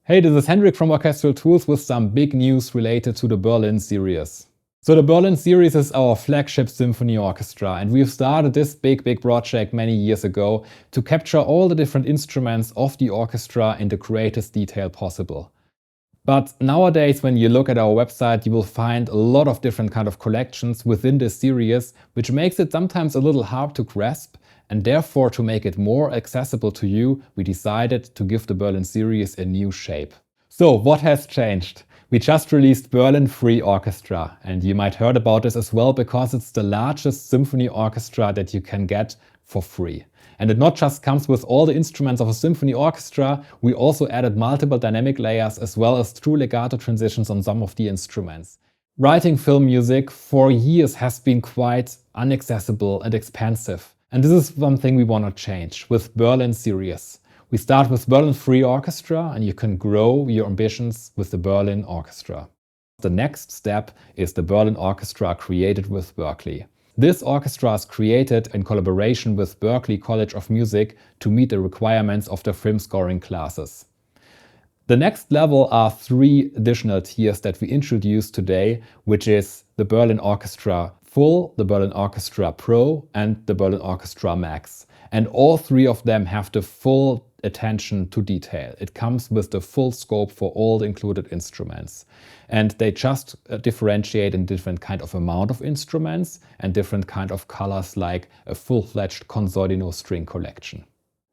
Hey, this is Hendrik from Orchestral Tools with some big news related to the Berlin series. So the Berlin series is our flagship symphony orchestra, and we've started this big project many years ago to capture all the different instruments of the orchestra in the greatest detail possible. But nowadays, when you look at our website, you will find a lot of different kind of collections within this series, which makes it sometimes a little hard to grasp. And therefore, to make it more accessible to you, we decided to give the Berlin series a new shape. So what has changed? We just released Berlin Free Orchestra, and you might heard about this as well because it's the largest symphony orchestra that you can get for free. And it not just comes with all the instruments of a symphony orchestra, we also added multiple dynamic layers as well as true legato transitions on some of the instruments. Writing film music for years has been quite inaccessible and expensive. And this is something we want to change with Berlin series. We start with Berlin Free Orchestra, and you can grow your ambitions with the Berlin Orchestra. The next step is the Berlin Orchestra created with Berklee. This orchestra is created in collaboration with Berklee College of Music to meet the requirements of the film scoring classes. The next level are 3 additional tiers that we introduced today, which is the Berlin Orchestra Full, the Berlin Orchestra Pro, and the Berlin Orchestra Max. And all 3 of them have the full attention to detail. It comes with the full scope for all the included instruments. And they just differentiate in different kind of amount of instruments and different kind of colors, like a full-fledged consortino string collection.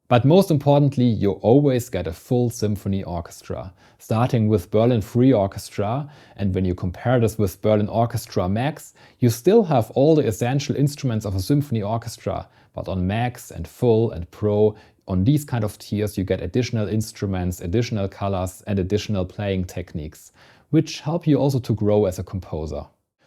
But most importantly, you always get a full symphony orchestra, starting with Berlin Free Orchestra, and when you compare this with Berlin Orchestra Max, you still have all the essential instruments of a symphony orchestra, but on Max and Full and Pro, on these kind of tiers, you get additional instruments, additional colors, and additional playing techniques, which help you also to grow as a composer.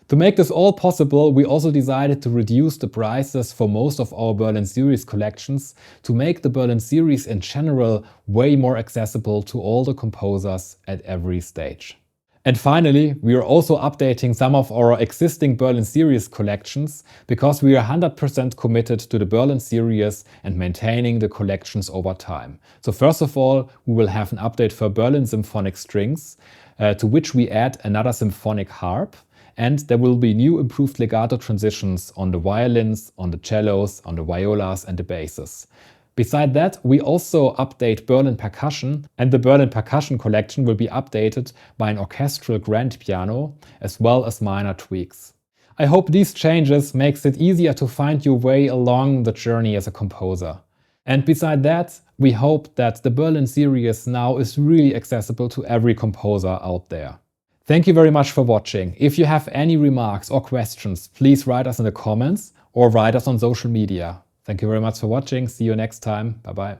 To make this all possible, we also decided to reduce the prices for most of our Berlin series collections to make the Berlin series in general way more accessible to all the composers at every stage. And finally, we are also updating some of our existing Berlin series collections because we are 100% committed to the Berlin series and maintaining the collections over time. So first of all, we will have an update for Berlin symphonic strings, to which we add another symphonic harp. And there will be new improved legato transitions on the violins, on the cellos, on the violas and the basses. Beside that, we also update Berlin percussion, and the Berlin percussion collection will be updated by an orchestral grand piano as well as minor tweaks. I hope these changes makes it easier to find your way along the journey as a composer. And beside that, we hope that the Berlin series now is really accessible to every composer out there. Thank you very much for watching. If you have any remarks or questions, please write us in the comments or write us on social media. Thank you very much for watching. See you next time. Bye bye.